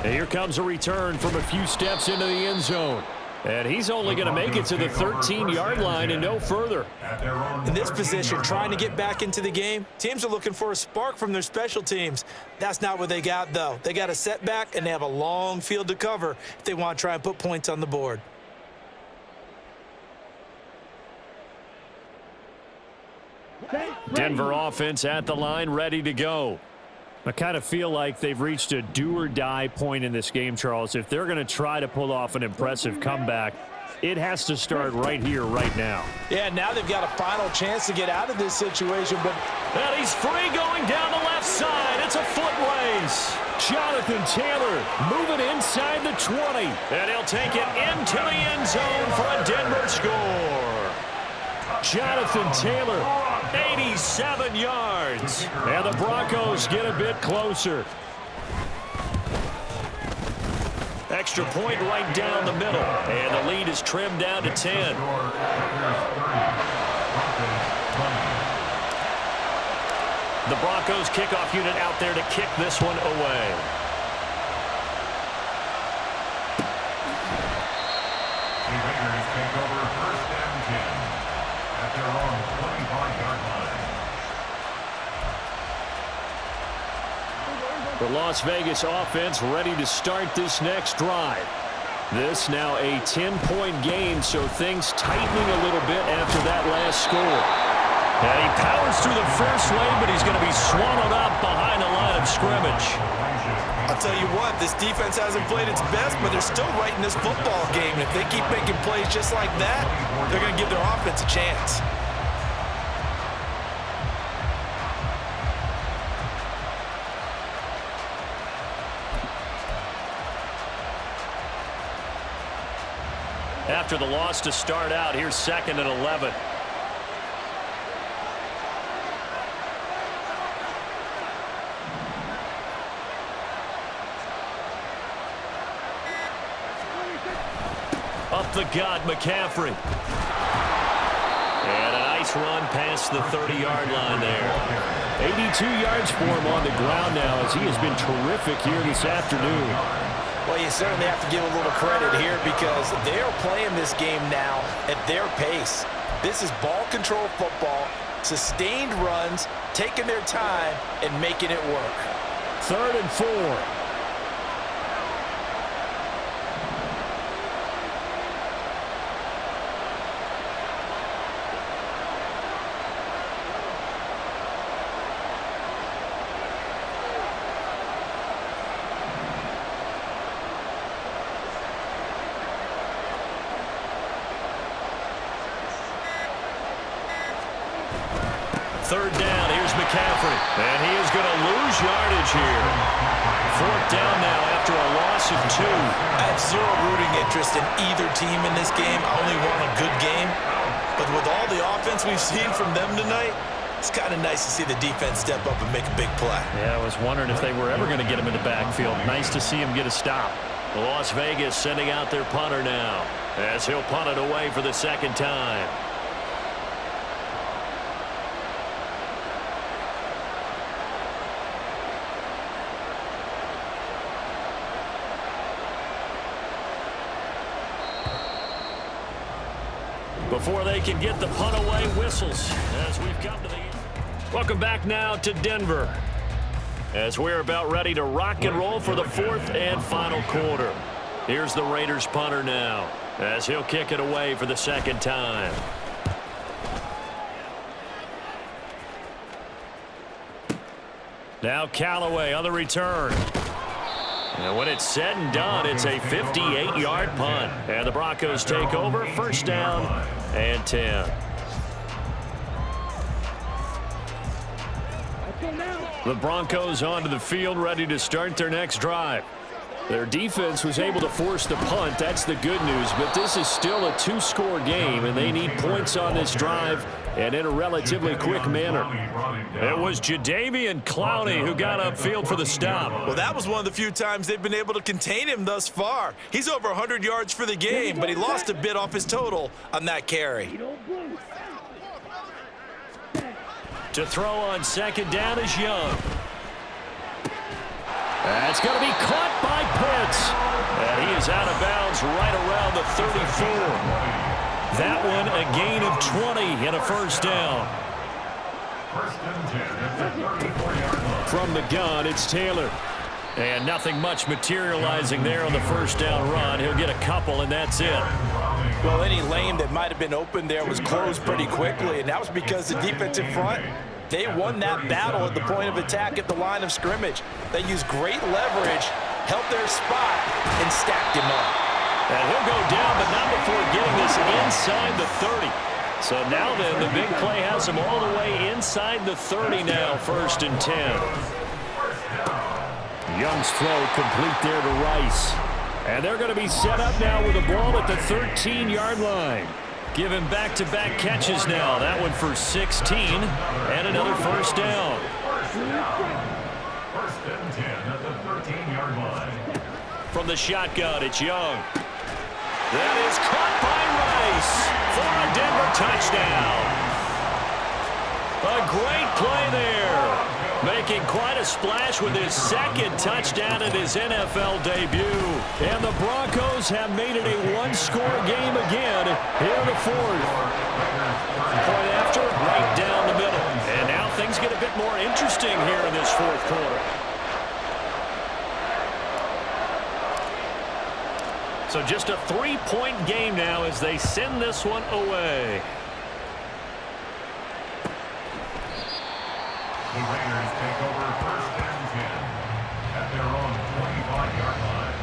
And here comes a return from a few steps into the end zone. And he's only going to make it to the 13-yard line and no further. In this position, trying to get back into the game, teams are looking for a spark from their special teams. That's not what they got, though. They got a setback, and they have a long field to cover if they want to try and put points on the board. Denver offense at the line, ready to go. I kind of feel like they've reached a do-or-die point in this game, Charles. If they're going to try to pull off an impressive comeback, it has to start right here, right now. Yeah, now they've got a final chance to get out of this situation, but... And he's free going down the left side. It's a foot race. Jonathan Taylor moving inside the 20. And he'll take it into the end zone for a Denver score. Jonathan Taylor, 87 yards. And the Broncos get a bit closer. Extra point right down the middle. And the lead is trimmed down to 10. The Broncos kickoff unit out there to kick this one away. The Las Vegas offense ready to start this next drive. This now a 10-point game, so things tightening a little bit after that last score. And he powers through the first lane, but he's going to be swallowed up behind the line of scrimmage. I'll tell you what, this defense hasn't played its best, but they're still right in this football game. And if they keep making plays just like that, they're going to give their offense a chance. After the loss to start out, here's 2nd and 11. Up the gut, McCaffrey. And a nice run past the 30-yard line there. 82 yards for him on the ground now as he has been terrific here this afternoon. Well, you certainly have to give a little credit here because they are playing this game now at their pace. This is ball control football, sustained runs, taking their time, and making it work. 3rd and 4. Third down, here's McCaffrey. And he is going to lose yardage here. 4th down now after a loss of 2. I have zero rooting interest in either team in this game. I only want a good game. But with all the offense we've seen from them tonight, it's kind of nice to see the defense step up and make a big play. Yeah, I was wondering if they were ever going to get him in the backfield. Nice to see him get a stop. Las Vegas sending out their punter now as he'll punt it away for the 2nd time. Before they can get the punt away, whistles as we've come to the end. Welcome back now to Denver as we're about ready to rock and roll for the 4th and final quarter. Here's the Raiders punter now as he'll kick it away for the 2nd time. Now Callaway on the return. And when it's said and done, it's a 58-yard punt. And the Broncos take over, 1st down and 10. The Broncos onto the field, ready to start their next drive. Their defense was able to force the punt. That's the good news. But this is still a 2-score game, and they need points on this drive and in a relatively quick manner. It was Jadeveon Clowney who got upfield for the stop. Well, that was one of the few times they've been able to contain him thus far. He's over 100 yards for the game, but he lost a bit off his total on that carry. To throw on 2nd down is Young. That's going to be caught by Pitts. And he is out of bounds right around the 34. That one a gain of 20 and a first down. From the gun, it's Taylor. And nothing much materializing there on the first down run. He'll get a couple, and that's it. Well, any lane that might have been open there was closed pretty quickly, and that was because the defensive front, they won that battle at the point of attack at the line of scrimmage. They used great leverage, held their spot, and stacked him up. And he'll go down, but not before getting this inside the 30. So now then, the big play has him all the way inside the 30 now, 1st and 10. Young's throw complete there to Rice. And they're going to be set up now with a ball at the 13-yard line. Give him back-to-back catches now. That one for 16 and another first down. 1st and 10 at the 13-yard line. From the shotgun, it's Young. That is caught by Rice for a Denver touchdown. A great play there. Making quite a splash with his second touchdown in his NFL debut. And the Broncos have made it a one-score game again here in the 4th. Point after, right down the middle. And now things get a bit more interesting here in this 4th quarter. So just a 3-point game now as they send this one away. The Raiders take over 1st and 10 at their own 25-yard line.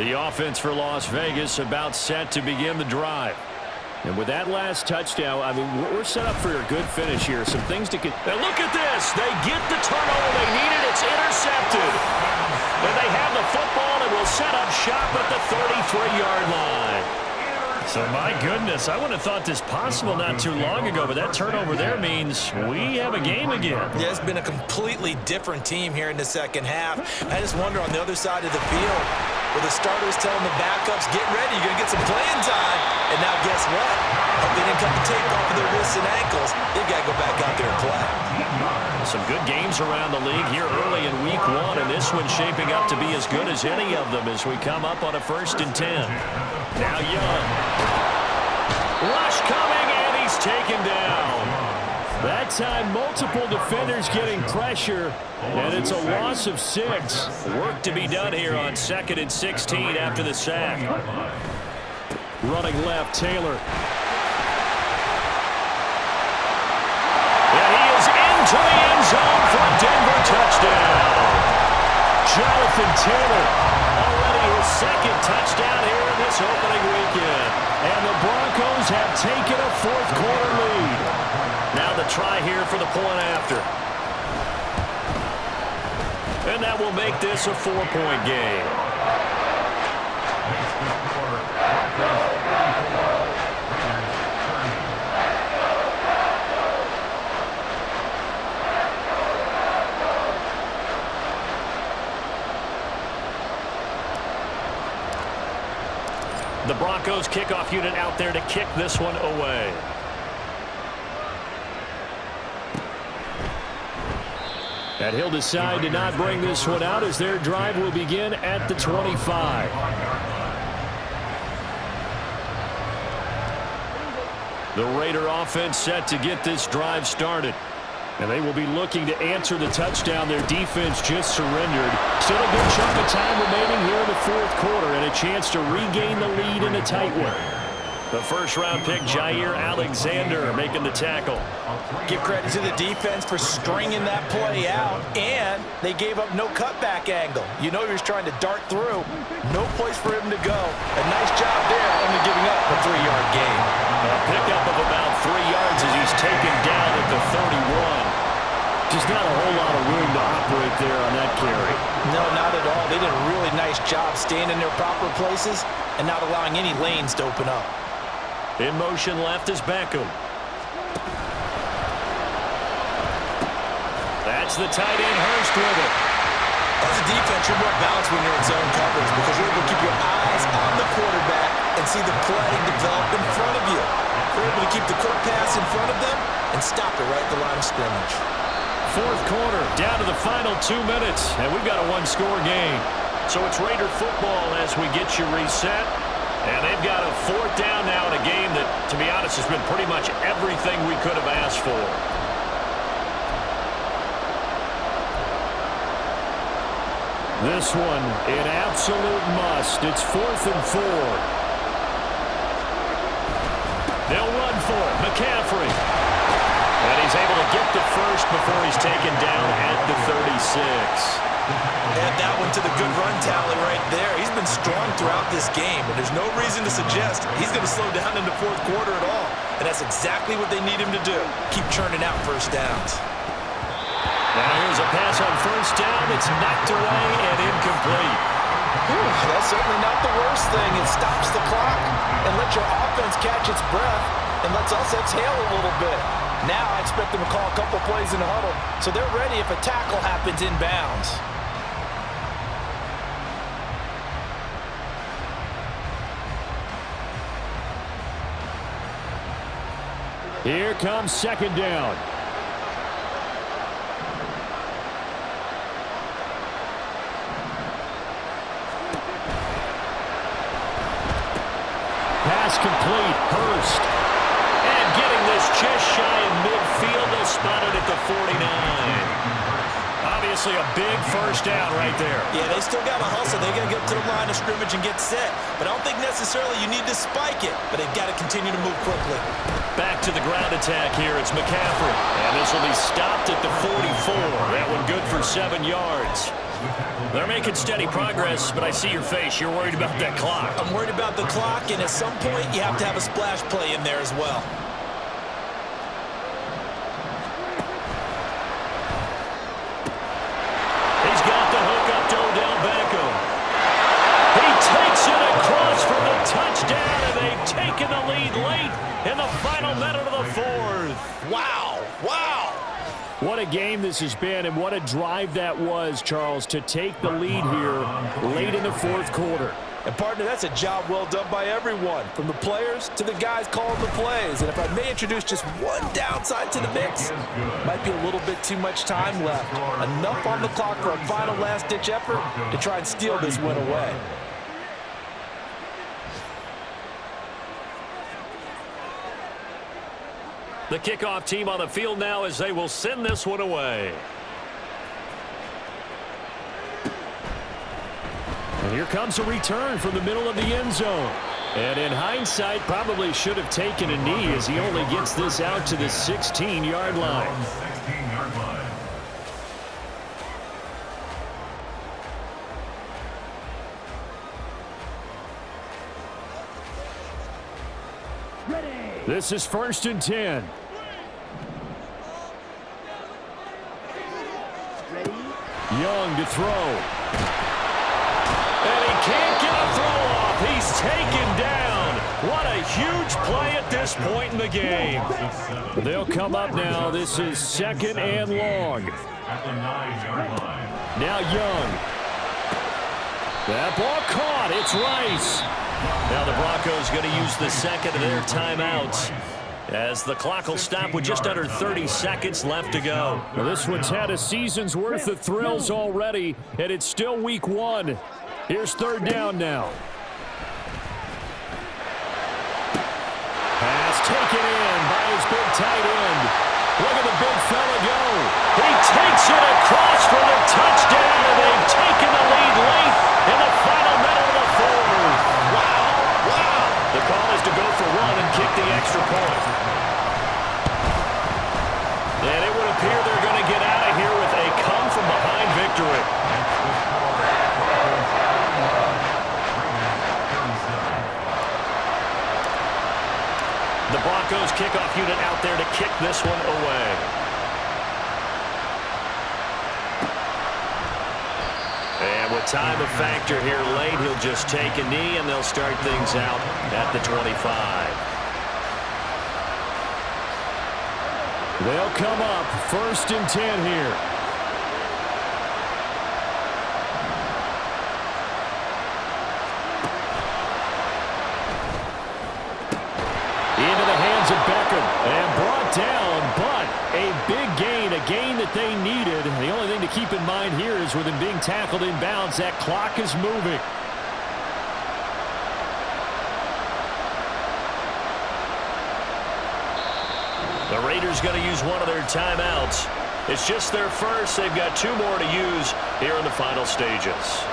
The offense for Las Vegas about set to begin the drive. And with that last touchdown, I mean, we're set up for a good finish here. Some things to get. Now look at this. They get the turnover they needed. It's intercepted. And they have the football and will set up shop at the 33-yard line. So, my goodness, I wouldn't have thought this possible not too long ago, but that turnover there means we have a game again. Yeah, it's been a completely different team here in the second half. I just wonder on the other side of the field, where the starters telling the backups, get ready, you're going to get some playing time. And now guess what? If they didn't cut the tape off of their wrists and ankles, they've got to go back out there and play. Some good games around the league here early in week 1, and this one's shaping up to be as good as any of them as we come up on a 1st and 10. Now Young. Rush coming, and he's taken down. That time, multiple defenders getting pressure, and it's a loss of 6. Work to be done here on 2nd and 16 after the sack. Running left, Taylor. And he is into the end zone for a Denver touchdown. Jonathan Taylor, already his 2nd touchdown here in this opening weekend. And the Broncos have taken a 4th quarter lead. Now the try here for the point after. And that will make this a 4-point game. The Broncos kickoff unit out there to kick this one away. And he'll decide to not bring this one out as their drive will begin at the 25. The Raider offense set to get this drive started. And they will be looking to answer the touchdown their defense just surrendered. Still a good chunk of time remaining here in the 4th quarter and a chance to regain the lead in a tight one. The 1st-round pick, Jair Alexander, making the tackle. Give credit to the defense for stringing that play out, and they gave up no cutback angle. You know he was trying to dart through. No place for him to go. A nice job there, only giving up a 3-yard gain. A pickup of about 3 yards as he's taken down at the 31. Just not a whole lot of room to operate there on that carry. No, not at all. They did a really nice job staying in their proper places and not allowing any lanes to open up. In motion left is Beckham. That's the tight end Hurst with it. As a defense, you're more balanced when you're in zone coverage because you're able to keep your eyes on the quarterback and see the play develop in front of you. You're able to keep the quick pass in front of them and stop it right at the line of scrimmage. Fourth quarter, down to the final 2 minutes, and we've got a one-score game. So it's Raider football as we get you reset. And they've got a fourth down now in a game that, to be honest, has been pretty much everything we could have asked for. This one, an absolute must. It's 4th and 4. They'll run for it. McCaffrey. And he's able to get the first before he's taken down at the 36. Add that one to the good run tally right there. He's been strong throughout this game, and there's no reason to suggest he's going to slow down in the fourth quarter at all. And that's exactly what they need him to do. Keep churning out first downs. Now here's a pass on first down. It's knocked away and incomplete. That's certainly not the worst thing. It stops the clock and lets your offense catch its breath and lets us exhale a little bit. Now I expect them to call a couple plays in the huddle, so they're ready if a tackle happens inbounds. Here comes second down. Pass complete. Hurst. And getting this just shy of midfield. They'll spot it at the 49. Obviously a big first down right there. Yeah, they still got to hustle. They're going to get to the line of scrimmage and get set. But I don't think necessarily you need to spike it. But they've got to continue to move quickly. Back to the ground attack here. It's McCaffrey. And this will be stopped at the 44. That one good for 7 yards. They're making steady progress, but I see your face. You're worried about that clock. I'm worried about the clock, and at some point you have to have a splash play in there as well. He's got the hook up to Odell Beckham. He takes it across for the touchdown, and they've taken the lead late in the final minute of the fourth. Wow, wow. What a game this has been, and what a drive that was, Charles, to take the lead here late in the fourth quarter. And, partner, that's a job well done by everyone, from the players to the guys calling the plays. And if I may introduce just one downside to the mix, might be a little bit too much time left. Enough on the clock for a final last-ditch effort to try and steal this win away. The kickoff team on the field now as they will send this one away. And here comes a return from the middle of the end zone. And in hindsight, probably should have taken a knee as he only gets this out to the 16-yard line. 16-yard line. This is 1st and 10. Young to throw. And he can't get a throw off. He's taken down. What a huge play at this point in the game. They'll come up now. This is 2nd and long. At the 9-yard line. Now Young. That ball caught. It's Rice. Now the Broncos going to use the second of their timeouts as the clock will stop with just under 30 seconds left to go. Well, this one's had a season's worth of thrills already, and it's still week 1. Here's 3rd down now. Pass taken in by his big tight end. Look at the big fella go. He takes it across for the touchdown, and they've taken the lead late in the final minute of the fourth. Wow, wow. The call is to go for 1 and kick the extra point. And it would appear they're going to get out of here with a come-from-behind victory. The Broncos kickoff unit out there to kick this one away. And with time a factor here late, he'll just take a knee and they'll start things out at the 25. They'll come up 1st and 10 here. what they needed. The only thing to keep in mind here is with him being tackled inbounds, that clock is moving. The Raiders going to use one of their timeouts. It's just their first. They've got 2 more to use here in the final stages.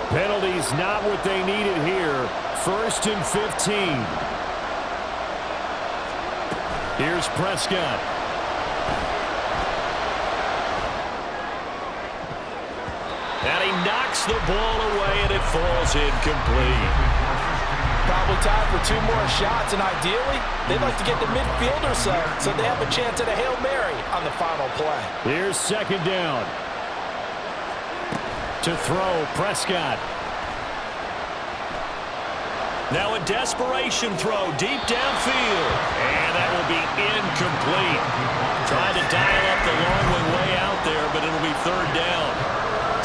Penalties not what they needed here. 1st and 15. Here's Prescott. And he knocks the ball away, and it falls incomplete. Probably time for 2 more shots, and ideally, they'd like to get the midfield or so they have a chance at a Hail Mary on the final play. Here's 2nd down. To throw, Prescott. Now a desperation throw deep downfield. And that will be incomplete. Trying to dial up the long way out there, but it'll be 3rd down.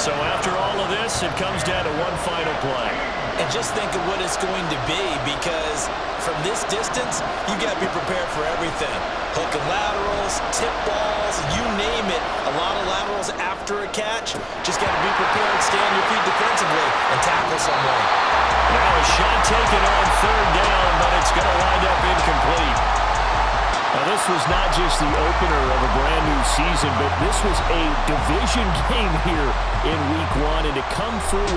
So after all of this, it comes down to one final play. And just think of what it's going to be, because from this distance, you've got to be prepared for everything. Hook and laterals, tip balls, you name it. A lot of laterals after a catch. Just got to be prepared, stay on your feet defensively, and tackle someone. Now a shot taken on 3rd down, but it's going to wind up incomplete. Now this was not just the opener of a brand new season, but this was a division game here in week 1, and to come through